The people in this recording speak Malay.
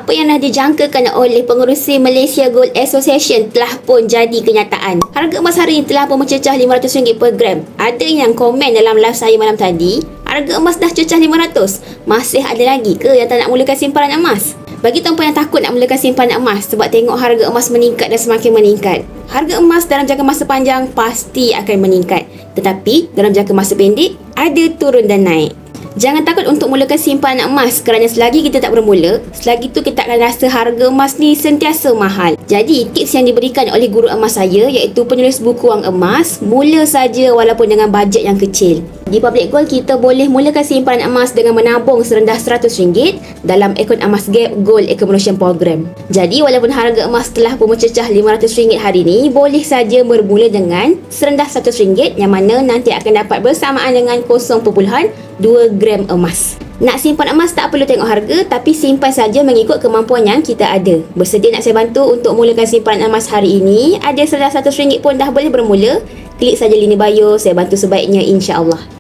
Apa yang dah dijangkakan oleh pengerusi Malaysia Gold Association telah pun jadi kenyataan. Harga emas hari ini telah pun mencecah RM500 per gram. Ada yang komen dalam live saya malam tadi, harga emas dah cecah RM500. Masih ada lagi ke yang tak nak mulakan simpanan emas? Bagi tuan-puan yang takut nak mulakan simpanan emas sebab tengok harga emas meningkat dan semakin meningkat, harga emas dalam jangka masa panjang pasti akan meningkat. Tetapi dalam jangka masa pendek, ada turun dan naik. Jangan takut untuk mulakan simpanan emas kerana selagi kita tak bermula, selagi tu kita akan rasa harga emas ni sentiasa mahal. Jadi, tips yang diberikan oleh guru emas saya iaitu penulis buku wang emas, mula saja walaupun dengan bajet yang kecil. Di Public Gold, kita boleh mulakan simpanan emas dengan menabung serendah RM100 dalam akaun Emas Gap Gold Accumulation Program. Jadi, walaupun harga emas telah pun mencecah RM500 hari ini, boleh saja bermula dengan serendah RM100 yang mana nanti akan dapat bersamaan dengan 0.2 gram emas. Nak simpan emas tak perlu tengok harga, tapi simpan saja mengikut kemampuan yang kita ada. Bersedia nak saya bantu untuk mulakan simpanan emas hari ini? Ada serendah RM100 pun dah boleh bermula. Klik saja link bio, saya bantu sebaiknya, insya-Allah.